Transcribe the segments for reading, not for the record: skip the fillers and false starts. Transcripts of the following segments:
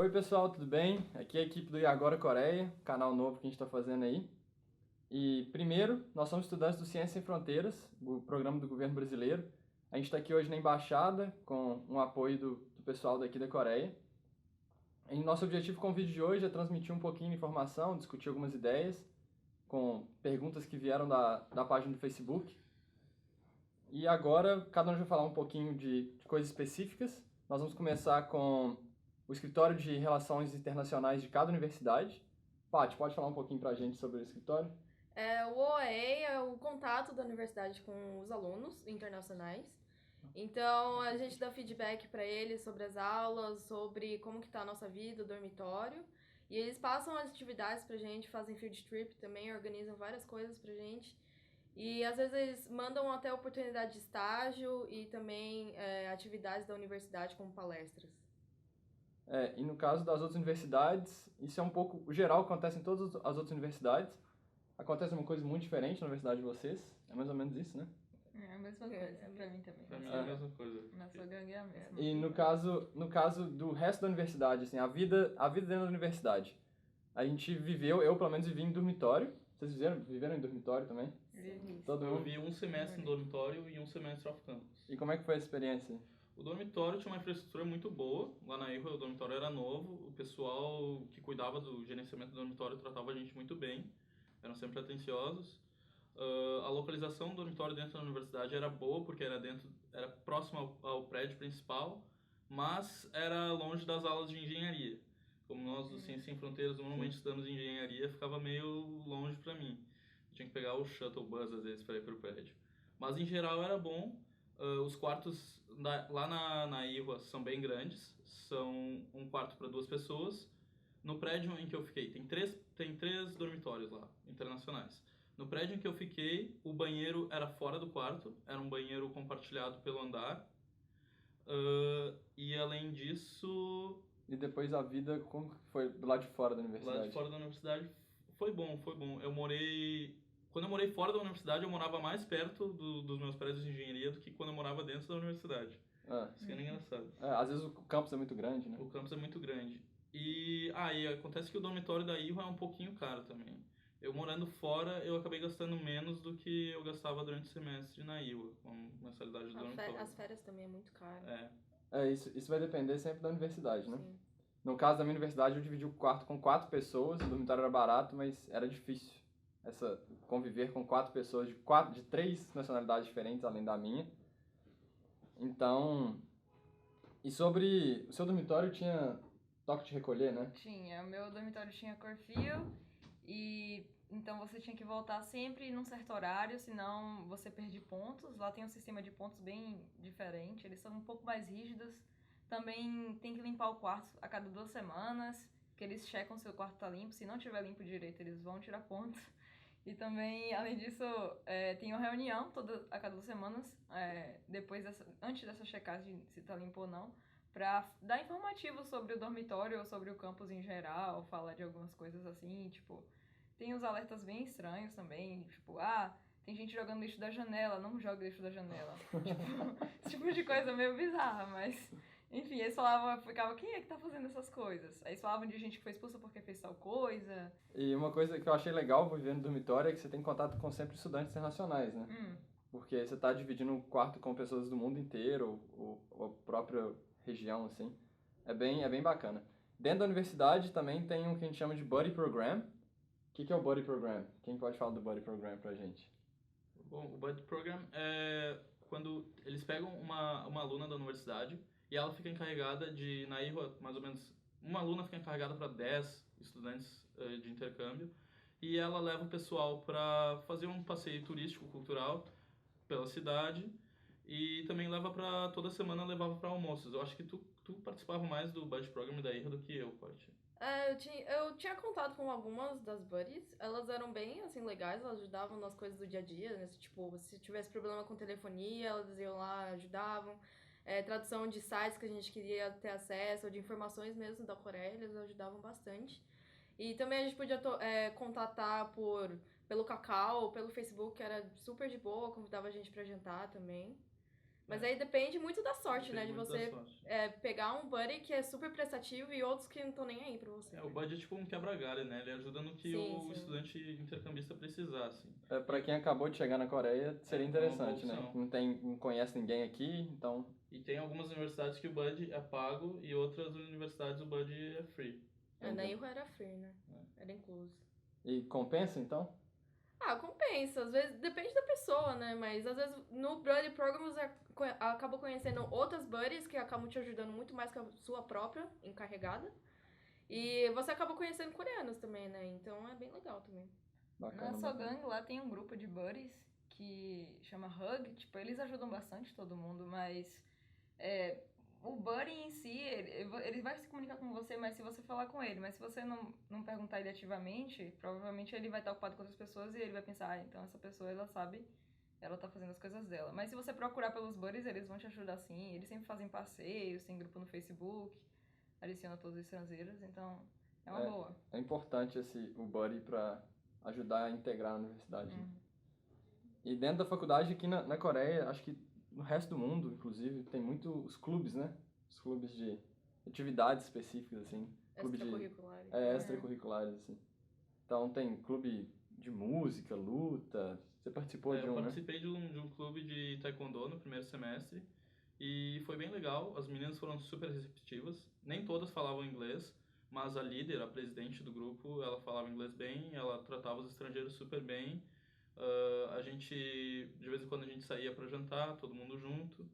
Oi pessoal, tudo bem? Aqui é a equipe do E Agora Coreia, canal novo que a gente está fazendo aí. E primeiro, nós somos estudantes do Ciência Sem Fronteiras, o programa do governo brasileiro. A gente está aqui hoje na embaixada com um apoio do pessoal daqui da Coreia. E nosso objetivo com o vídeo de hoje é transmitir um pouquinho de informação, discutir algumas ideias, com perguntas que vieram da página do Facebook. E agora, cada um vai falar um pouquinho de coisas específicas. Nós vamos começar com o Escritório de Relações Internacionais de cada universidade. Paty, pode falar um pouquinho pra gente sobre o escritório? O OEA é o contato da universidade com os alunos internacionais. Então, a gente dá feedback para eles sobre as aulas, sobre como que tá a nossa vida, o dormitório. E eles passam as atividades pra gente, fazem field trip também, organizam várias coisas pra gente. E às vezes eles mandam até oportunidade de estágio e também atividades da universidade como palestras. E no caso das outras universidades, isso é um pouco o geral, acontece em todas as outras universidades. Acontece uma coisa muito diferente na universidade de vocês, é mais ou menos isso, né? É a mesma coisa, pra mim também. Pra mim é a mesma coisa. Nossa gangue é a mesma. E no caso do resto da universidade, assim, a vida dentro da universidade, a gente viveu, eu pelo menos vivi em dormitório. Vocês viveram em dormitório também? Vivi. Todo Eu mundo? vi um semestre em dormitório e um semestre off-campus. E como é que foi a experiência? O dormitório tinha uma infraestrutura muito boa. Lá na IRA o dormitório era novo. O pessoal que cuidava do gerenciamento do dormitório tratava a gente muito bem. Eram sempre atenciosos. A localização do dormitório dentro da universidade era boa, porque era próximo ao prédio principal, mas era longe das aulas de engenharia. Como nós do Ciência Sem Fronteiras normalmente estudamos em engenharia, ficava meio longe para mim. Eu tinha que pegar o shuttle bus às vezes para ir para o prédio. Mas em geral era bom. Os quartos lá na IVA são bem grandes, são um quarto para 2 pessoas. No prédio em que eu fiquei, tem três dormitórios lá, internacionais. No prédio em que eu fiquei, o banheiro era fora do quarto, era um banheiro compartilhado pelo andar. E além disso, E depois a vida, como que foi do lado de fora da lá universidade? de fora da universidade foi bom, foi bom. Quando eu morei fora da universidade, eu morava mais perto dos meus prédios de engenharia do que quando eu morava dentro da universidade. Ah, Isso que era engraçado. às vezes o campus é muito grande, né? O campus é muito grande. E acontece que o dormitório da IVA é um pouquinho caro também. Eu morando fora, eu acabei gastando menos do que eu gastava durante o semestre na IVA, com mensalidade do dormitório. As férias também é muito caro. Isso vai depender sempre da universidade, né? Sim. No caso da minha universidade, eu dividi o quarto com 4 pessoas, o dormitório era barato, mas era difícil conviver com 4 pessoas de 3 nacionalidades diferentes, além da minha. Então, e sobre o seu dormitório tinha toque de recolher, né? Tinha, o meu dormitório tinha curfew e então você tinha que voltar sempre num certo horário, senão você perde pontos. Lá tem um sistema de pontos bem diferente, eles são um pouco mais rígidos. Também tem que limpar o quarto a cada 2 semanas, que eles checam se o quarto tá limpo. Se não tiver limpo direito, eles vão tirar pontos. E também, além disso, tem uma reunião a cada 2 semanas, antes dessa checagem se tá limpo ou não, pra dar informativo sobre o dormitório ou sobre o campus em geral, falar de algumas coisas assim, tipo, tem uns alertas bem estranhos também, tipo, tem gente jogando lixo da janela, não joga lixo da janela. Tipo, esse tipo de coisa meio bizarra, mas enfim, eles ficavam, quem é que tá fazendo essas coisas? Aí eles falavam de gente que foi expulsa porque fez tal coisa. E uma coisa que eu achei legal vivendo no dormitório é que você tem contato com sempre estudantes internacionais, né? Porque você tá dividindo um quarto com pessoas do mundo inteiro, ou a própria região, assim. É bem bacana. Dentro da universidade também tem um que a gente chama de Buddy Program. O que é o Buddy Program? Quem pode falar do Buddy Program pra gente? Bom, o Buddy Program é quando eles pegam uma aluna da universidade e ela fica encarregada na IRA, mais ou menos, uma aluna fica encarregada para 10 estudantes de intercâmbio e ela leva o pessoal para fazer um passeio turístico, cultural pela cidade e também toda semana levava para almoços. Eu acho que tu participava mais do Buddy Program da IRA do que eu, Paty. Eu tinha contato com algumas das buddies, elas eram bem, assim, legais, elas ajudavam nas coisas do dia a dia, né? Tipo, se tivesse problema com telefonia, elas iam lá, ajudavam. Tradução de sites que a gente queria ter acesso, ou de informações mesmo da Coreia, eles ajudavam bastante. E também a gente podia contatar pelo Kakao, pelo Facebook, que era super de boa, convidava a gente pra jantar também. Mas aí depende muito da sorte, né? De Depende muito você da sorte. pegar um buddy que é super prestativo e outros que não estão nem aí pra você. O buddy é tipo um quebra-galho, né? Ele ajuda no que Sim, o sim. estudante intercambista precisar, assim. Pra quem acabou de chegar na Coreia, seria É uma boa interessante, né? opção. Não conhece ninguém aqui, então... E tem algumas universidades que o buddy é pago e outras universidades o buddy é free. Na Entendi. IRU era free, né? Era incluso. E compensa, então? Compensa. Às vezes, depende da pessoa, né? Mas às vezes no Buddy Program você acaba conhecendo outras buddies que acabam te ajudando muito mais que a sua própria encarregada. E você acaba conhecendo coreanos também, né? Então é bem legal também. Bacana, Na bacana. Sogang lá tem um grupo de buddies que chama Hug, tipo, eles ajudam bastante todo mundo, mas o buddy em si, ele vai se comunicar com você, mas se você falar com ele, mas se você não perguntar ele ativamente, provavelmente ele vai estar ocupado com outras pessoas e ele vai pensar, então essa pessoa, ela sabe, ela tá fazendo as coisas dela. Mas se você procurar pelos buddies, eles vão te ajudar sim, eles sempre fazem passeios, tem grupo no Facebook, adiciona todos os estrangeiros, então é uma boa. É importante o buddy pra ajudar a integrar a universidade. E dentro da faculdade aqui na Coreia, acho que no resto do mundo, inclusive, tem muitos clubes, né? Os clubes de atividades específicas, assim. Clube Extracurriculares. extracurriculares, assim. Então tem clube de música, luta. Você participou de Eu um, né? participei de um clube de taekwondo no primeiro semestre e foi bem legal. As meninas foram super receptivas. Nem todas falavam inglês, mas a líder, a presidente do grupo, ela falava inglês bem, ela tratava os estrangeiros super bem. A gente, de vez em quando a gente saía para jantar, todo mundo junto.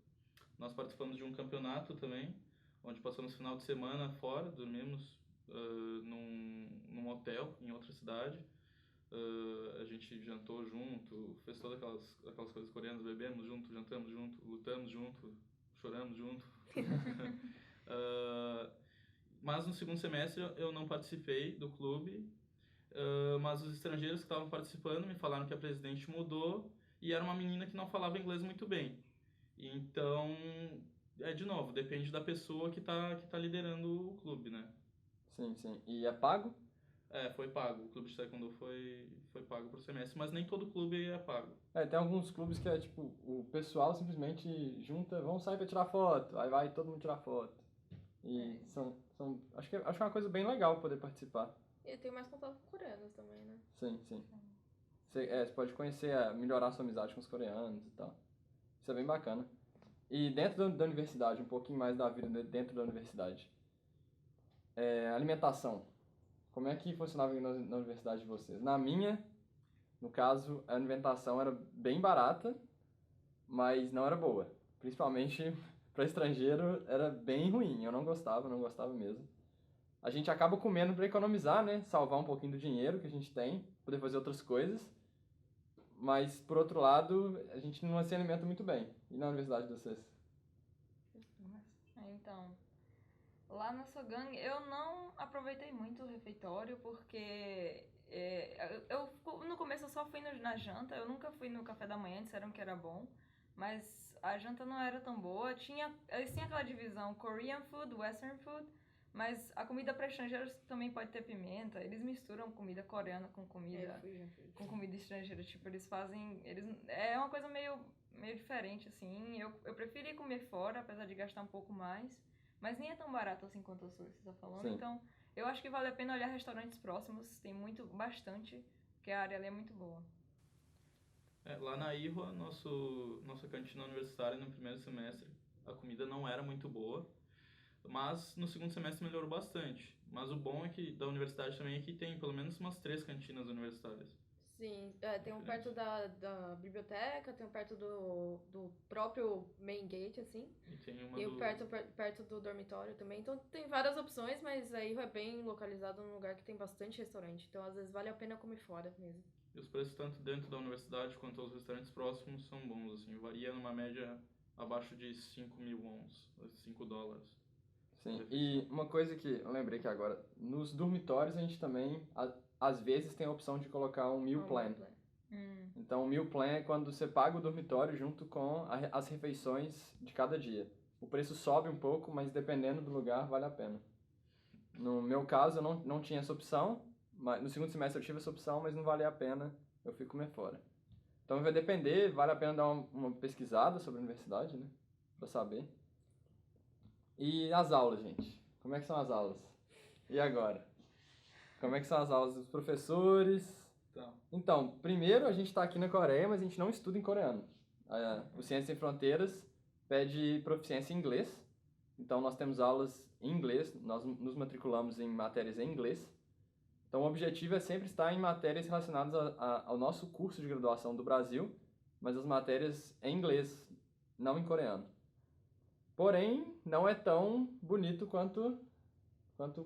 Nós participamos de um campeonato também, onde passamos o final de semana fora, dormimos num hotel em outra cidade. A gente jantou junto, fez todas aquelas coisas coreanas, bebemos junto, jantamos junto, lutamos junto, choramos junto. Mas no segundo semestre eu não participei do clube, mas os estrangeiros que estavam participando me falaram que a presidente mudou e era uma menina que não falava inglês muito bem. Então, de novo, depende da pessoa que tá liderando o clube, né? Sim, sim. E é pago? Foi pago. O clube de taekwondo foi pago por semestre, mas nem todo clube é pago. Tem alguns clubes que é tipo, o pessoal simplesmente junta, vamos sair pra tirar foto, aí vai todo mundo tirar foto. E acho que é uma coisa bem legal poder participar. E tem mais contato com coreanos também, né? Sim, sim. Você pode conhecer, melhorar sua amizade com os coreanos e tal. Isso é bem bacana. E dentro da universidade, um pouquinho mais da vida dentro da universidade. Alimentação. Como é que funcionava na universidade de vocês? Na minha, no caso, a alimentação era bem barata, mas não era boa. Principalmente para estrangeiro era bem ruim. Eu não gostava mesmo. A gente acaba comendo para economizar, né? Salvar um pouquinho do dinheiro que a gente tem, poder fazer outras coisas. Mas, por outro lado, a gente não se alimenta muito bem. E na universidade de vocês? Então, lá na Sogang eu não aproveitei muito o refeitório porque no começo eu só fui na janta, eu nunca fui no café da manhã, disseram que era bom, mas a janta não era tão boa. Eles tinham aquela divisão Korean food, Western food, mas a comida para estrangeiros também pode ter pimenta. Eles misturam comida coreana com comida estrangeira, tipo, é uma coisa meio diferente assim. Eu preferi comer fora, apesar de gastar um pouco mais, mas nem é tão barato assim quanto você está falando. Sim. Então, eu acho que vale a pena olhar restaurantes próximos, tem bastante, porque a área ali é muito boa. Lá na IRUA, nossa cantina universitária no primeiro semestre, a comida não era muito boa, mas no segundo semestre melhorou bastante. Mas o bom da universidade também é que tem pelo menos umas 3 cantinas universitárias. Sim, tem um perto da biblioteca, tem um perto do próprio main gate, assim. E tem perto do dormitório também. Então tem várias opções, mas aí é bem localizado num lugar que tem bastante restaurante. Então às vezes vale a pena comer fora mesmo. E os preços tanto dentro da universidade quanto aos restaurantes próximos são bons, assim. Varia numa média abaixo de 5.000 wons, $5. Sim, e uma coisa que eu lembrei que agora, nos dormitórios a gente também, às vezes, tem a opção de colocar um meal plan. Então, o meal plan é quando você paga o dormitório junto com as refeições de cada dia. O preço sobe um pouco, mas dependendo do lugar, vale a pena. No meu caso, eu não tinha essa opção. No segundo semestre eu tive essa opção, mas não valia a pena, eu fui comer fora. Então vai depender, vale a pena dar uma pesquisada sobre a universidade, né? Pra saber. E as aulas, gente? Como é que são as aulas? E agora? Como é que são as aulas dos professores? Então, primeiro a gente está aqui na Coreia, mas a gente não estuda em coreano. O Ciências Sem Fronteiras pede proficiência em inglês. Então nós temos aulas em inglês, nós nos matriculamos em matérias em inglês. Então o objetivo é sempre estar em matérias relacionadas ao nosso curso de graduação do Brasil, mas as matérias em inglês, não em coreano. Porém, não é tão bonito quanto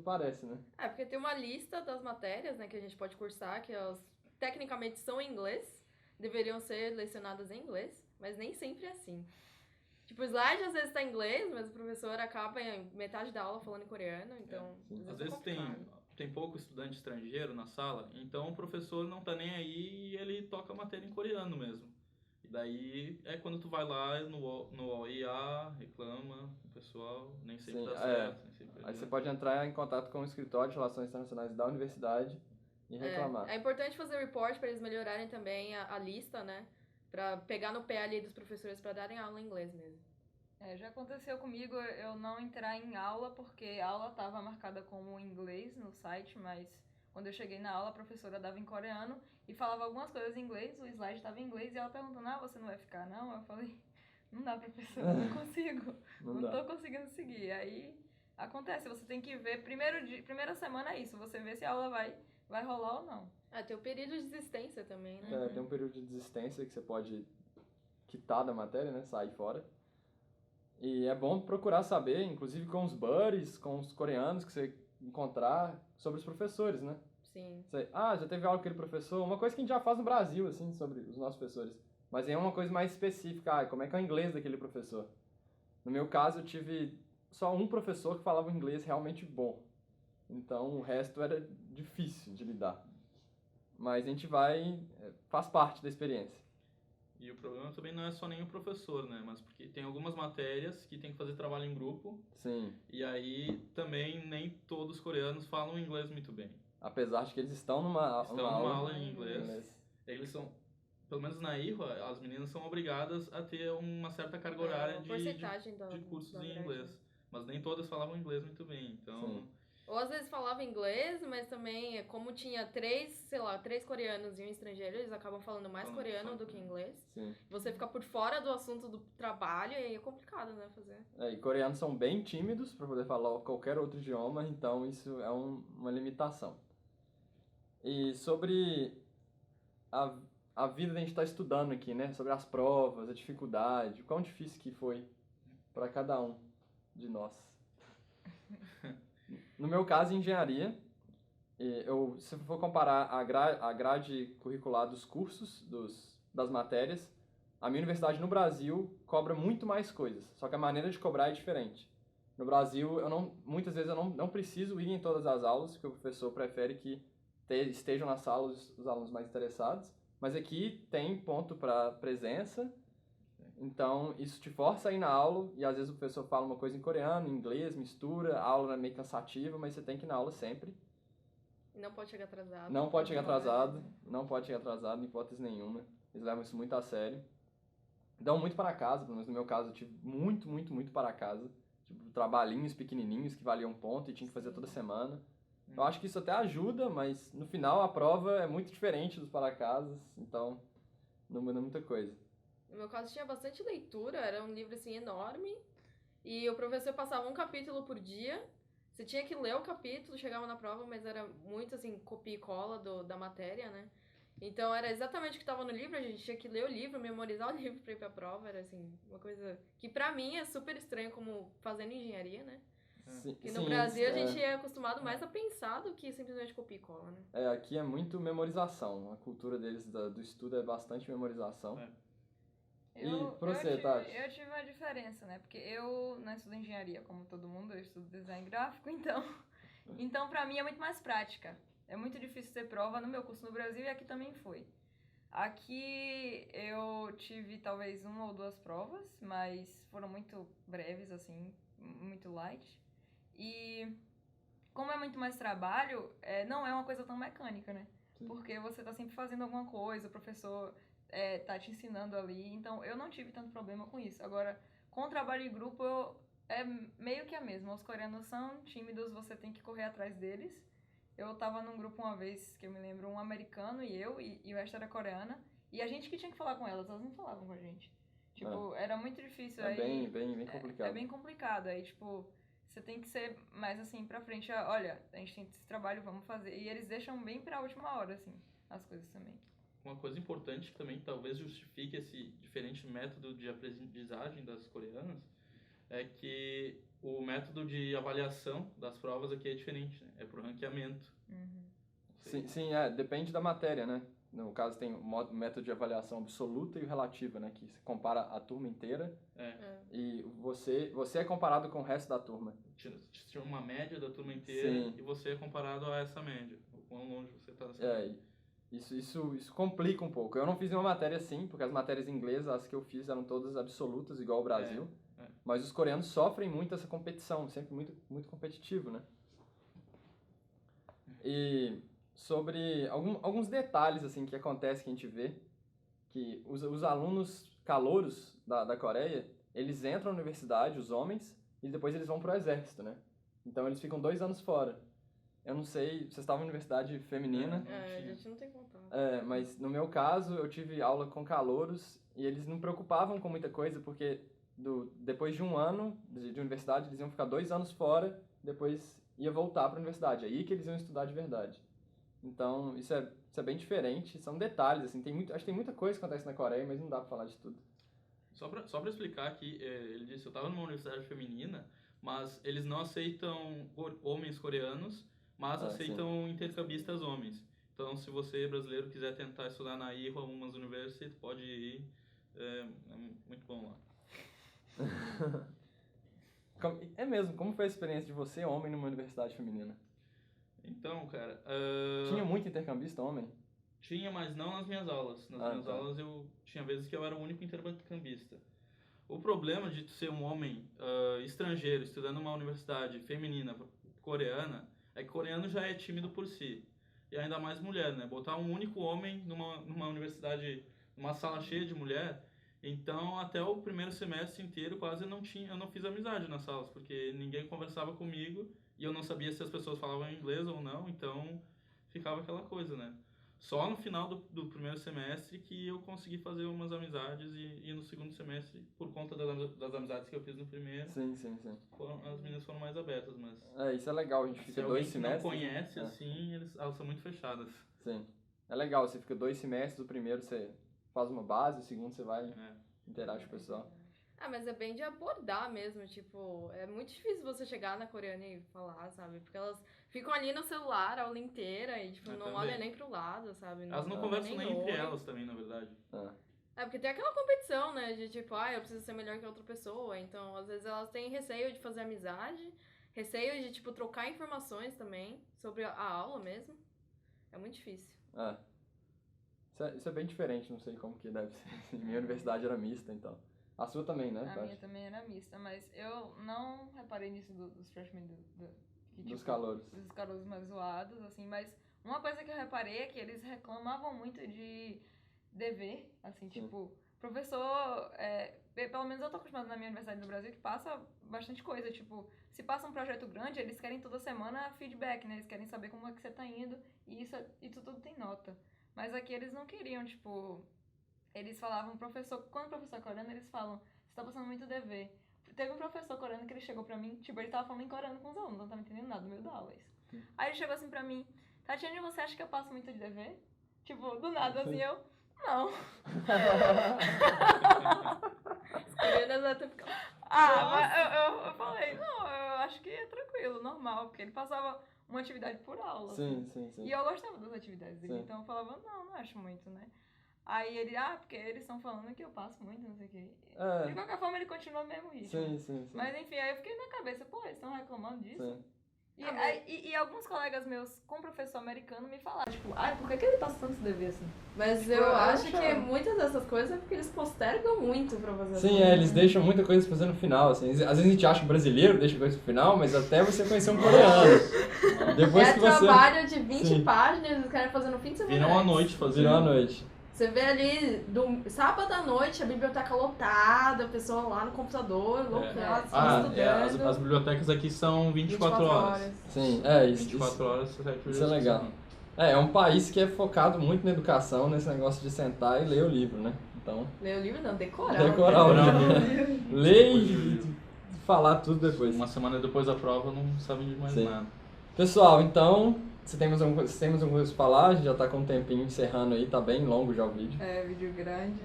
parece, né? Porque tem uma lista das matérias, né, que a gente pode cursar, que elas tecnicamente são em inglês, deveriam ser lecionadas em inglês, mas nem sempre é assim. Tipo, o slide às vezes tá em inglês, mas o professor acaba em metade da aula falando em coreano, então... Às vezes tem pouco estudante estrangeiro na sala, então o professor não tá nem aí e ele toca a matéria em coreano mesmo. E daí é quando tu vai lá no OIA, reclama o pessoal, nem sempre dá certo. Nem sempre aí você pode entrar em contato com o escritório de relações internacionais da universidade e reclamar. É importante fazer report para eles melhorarem também a lista, né? Pra pegar no pé ali dos professores para darem aula em inglês mesmo. Já aconteceu comigo eu não entrar em aula porque a aula estava marcada como inglês no site, mas quando eu cheguei na aula a professora dava em coreano e falava algumas coisas em inglês, o slide estava em inglês e ela perguntando, você não vai ficar não? Eu falei, não dá, professora, não consigo, não tô conseguindo seguir. Aí acontece, você tem que ver, primeira semana é isso, você vê se a aula vai rolar ou não. Tem o período de desistência também, né? Tem um período de desistência que você pode quitar da matéria, né? Sair fora. E é bom procurar saber, inclusive com os buddies, com os coreanos que você encontrar, sobre os professores, né? Sim. Já teve aula com aquele professor. Uma coisa que a gente já faz no Brasil, assim, sobre os nossos professores. Mas é uma coisa mais específica. Como é que é o inglês daquele professor? No meu caso, eu tive só um professor que falava um inglês realmente bom. Então, o resto era difícil de lidar. Mas a gente faz parte da experiência. E o problema também não é só nem o professor, né? Mas porque tem algumas matérias que tem que fazer trabalho em grupo. Sim. E aí também nem todos os coreanos falam inglês muito bem. Apesar de que eles estão numa aula em inglês. Eles são, pelo menos na IRWA, as meninas são obrigadas a ter uma certa carga horária de cursos em inglês. Mas nem todas falavam inglês muito bem, então... Sim. Ou às vezes falava inglês, mas também, como tinha três coreanos e um estrangeiro, eles acabam falando mais coreano do que inglês. Sim. Você fica por fora do assunto do trabalho e aí é complicado, né, fazer. E coreanos são bem tímidos para poder falar qualquer outro idioma, então isso é uma limitação. E sobre a vida que a gente está estudando aqui, né? Sobre as provas, a dificuldade, o quão difícil que foi para cada um de nós. No meu caso, engenharia, se for comparar a grade curricular dos cursos, das matérias, a minha universidade no Brasil cobra muito mais coisas, só que a maneira de cobrar é diferente. No Brasil, muitas vezes eu não preciso ir em todas as aulas, porque o professor prefere que estejam nas salas os alunos mais interessados, mas aqui tem ponto para presença. Então, isso te força a ir na aula, e às vezes o professor fala uma coisa em coreano, em inglês, mistura, a aula é meio cansativa, mas você tem que ir na aula sempre. E não pode chegar atrasado. Não pode chegar atrasado, em hipótese nenhuma. Eles levam isso muito a sério. Dão muito para casa, pelo menos no meu caso eu tive muito, muito, muito para casa. Tipo, trabalhinhos pequenininhos que valiam ponto e tinha que fazer toda semana. Eu acho que isso até ajuda, mas no final a prova é muito diferente dos para-casas, então não muda muita coisa. No meu caso tinha bastante leitura, era um livro assim enorme, e o professor passava um capítulo por dia, você tinha que ler o capítulo, chegava na prova, mas era muito assim, copia e cola da matéria, né? Então era exatamente o que estava no livro, a gente tinha que ler o livro, memorizar o livro pra ir pra prova, era assim, uma coisa que pra mim é super estranho como fazendo engenharia, né? Porque no Brasil a gente é acostumado mais a pensar do que simplesmente copia e cola, né? Aqui é muito memorização, a cultura deles do estudo é bastante memorização. Eu tive uma diferença, né? Porque eu não estudo engenharia como todo mundo, eu estudo design gráfico, então pra mim é muito mais prática. É muito difícil ter prova no meu curso no Brasil e aqui também foi. Aqui eu tive talvez uma ou duas provas, mas foram muito breves, assim, muito light. E como é muito mais trabalho, não é uma coisa tão mecânica, né? Sim. Porque você tá sempre fazendo alguma coisa, o professor tá te ensinando ali. Então, eu não tive tanto problema com isso. Agora, com o trabalho em grupo, é meio que a mesma. Os coreanos são tímidos, você tem que correr atrás deles. Eu tava num grupo uma vez, que eu me lembro, um americano e eu, e o resto era coreana. E a gente que tinha que falar com elas não falavam com a gente. Tipo, era muito difícil. É aí, bem complicado. É bem complicado. Aí, tipo, você tem que ser mais assim pra frente. Olha, a gente tem esse trabalho, vamos fazer. E eles deixam bem pra última hora, assim, as coisas também. Uma coisa importante que também talvez justifique esse diferente método de aprendizagem das coreanas é que o método de avaliação das provas aqui é diferente, né? É por ranqueamento. Sim, depende da matéria, né? No caso tem o método de avaliação absoluta e o relativo, né? Que você compara a turma inteira e você é comparado com o resto da turma. Tira uma média da turma inteira e você é comparado a essa média. O quão longe você está dessa média. Isso complica um pouco. Eu não fiz nenhuma matéria assim, porque as matérias inglesas, as que eu fiz, eram todas absolutas, igual o Brasil. Mas os coreanos sofrem muito essa competição, sempre muito, muito competitivo, né? E sobre alguns detalhes assim que acontecem, que a gente vê, que os alunos calouros da Coreia, eles entram na universidade, os homens, e depois eles vão pro exército, né? Então eles ficam 2 anos fora. Eu não sei, vocês estavam em universidade feminina. A gente não tem contato. Mas no meu caso, eu tive aula com calouros e eles não preocupavam com muita coisa, porque depois de 1 ano de universidade, eles iam ficar 2 anos fora, depois ia voltar para a universidade. Aí que eles iam estudar de verdade. Então, isso é bem diferente. São detalhes, assim. Acho que tem muita coisa que acontece na Coreia, mas não dá para falar de tudo. Só pra explicar aqui, ele disse, eu estava numa universidade feminina, mas eles não aceitam homens coreanos, mas aceitam intercambistas homens. Então, se você, brasileiro, quiser tentar estudar na Ira Women's University, pode ir. É muito bom lá. É mesmo, como foi a experiência de você, homem, numa universidade feminina? Então, cara... Tinha muito intercambista homem? Tinha, mas não nas minhas aulas. Nas minhas aulas eu tinha vezes que eu era o único intercambista. O problema de ser um homem estrangeiro estudando numa universidade feminina coreana é que coreano já é tímido por si. E ainda mais mulher, né? Botar um único homem numa universidade, numa sala cheia de mulher. Então, até o primeiro semestre inteiro quase eu não fiz amizade nas salas, porque ninguém conversava comigo e eu não sabia se as pessoas falavam inglês ou não, então ficava aquela coisa, né? Só no final do primeiro semestre que eu consegui fazer umas amizades e no segundo semestre, por conta das amizades que eu fiz no primeiro, sim. As meninas foram mais abertas, mas... isso é legal, a gente fica 2 semestres... Se alguém não conhece, assim, elas são muito fechadas. Sim, é legal, você fica 2 semestres, o primeiro você faz uma base, o segundo você vai interage com o pessoal. Mas é bem de abordar mesmo, tipo, é muito difícil você chegar na coreana e falar, sabe? Porque elas ficam ali no celular a aula inteira e, tipo, não olham nem pro lado, sabe? Elas não conversam nem entre elas também, na verdade. Porque tem aquela competição, né? De tipo, eu preciso ser melhor que outra pessoa. Então, às vezes elas têm receio de fazer amizade, receio de, tipo, trocar informações também sobre a aula mesmo. É muito difícil. Isso é bem diferente, não sei como que deve ser. Minha universidade era mista, então. A sua também, né? A minha também era mista, mas eu não reparei nisso dos freshmen, dos calouros. Dos calouros mais zoados, assim, mas uma coisa que eu reparei é que eles reclamavam muito de dever, assim, tipo, professor, pelo menos eu tô acostumada na minha universidade do Brasil, que passa bastante coisa, tipo, se passa um projeto grande, eles querem toda semana feedback, né, eles querem saber como é que você tá indo, e isso tudo tem nota. Mas aqui eles não queriam, tipo... Eles falavam, quando o professor é coreano, eles falam, você tá passando muito dever. Teve um professor coreano que ele chegou pra mim, tipo, ele tava falando em coreano com os alunos, não tava entendendo nada no meio da aula. Aí ele chegou assim pra mim, Tatiane, você acha que eu passo muito de dever? Tipo, do nada, assim, eu, não. As coreanas até ficam... mas eu falei, não, eu acho que é tranquilo, normal, porque ele passava uma atividade por aula. Sim. E eu gostava das atividades dele, então eu falava, não acho muito, né? Aí ele, porque eles estão falando que eu passo muito, não sei o quê. De qualquer forma, ele continua mesmo ritmo. Sim. Mas enfim, aí eu fiquei na cabeça, eles estão reclamando disso? Sim. E alguns colegas meus com professor americano me falaram, tipo, por que ele passa tanto dever assim? Mas tipo, eu acho que muitas dessas coisas é porque eles postergam muito pra fazer. Sim, eles deixam muita coisa pra fazer no final, assim. Às vezes a gente acha que o brasileiro deixa coisa no final, mas até você conhecer um coreano. Depois que você... trabalho de 20 páginas, os caras fazendo no fim de semana. Viram à noite. Sim, Você vê ali, sábado à noite, a biblioteca lotada, a pessoa lá no computador, louca, estudando. As bibliotecas aqui são 24 horas. Sim, isso. 24 horas, 7 dias. Isso é legal. É um país que é focado muito na educação, nesse negócio de sentar e ler o livro, né? Então... Ler o livro não, decorar. Decorar o livro. Ler e falar tudo depois. Uma semana depois da prova não sabe de mais nada. Pessoal, então, se tem mais alguma coisa pra falar, a gente já tá com um tempinho encerrando aí, tá bem longo já o vídeo. Vídeo grande.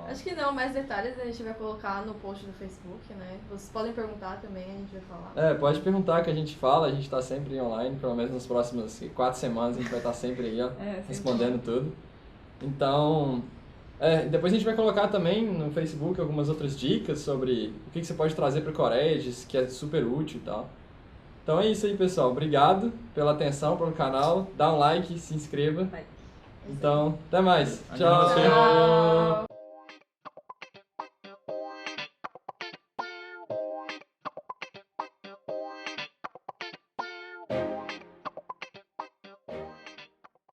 Acho que não, mais detalhes a gente vai colocar no post do Facebook, né? Vocês podem perguntar também, a gente vai falar. Pode perguntar que a gente fala, a gente tá sempre online, pelo menos nas próximas 4 semanas a gente vai estar sempre aí, ó, respondendo tudo. Então, depois a gente vai colocar também no Facebook algumas outras dicas sobre o que você pode trazer para o Coreges, que é super útil e tal. Então é isso aí, pessoal. Obrigado pela atenção, pelo canal. Dá um like, se inscreva. Então, até mais. Tchau. Tchau.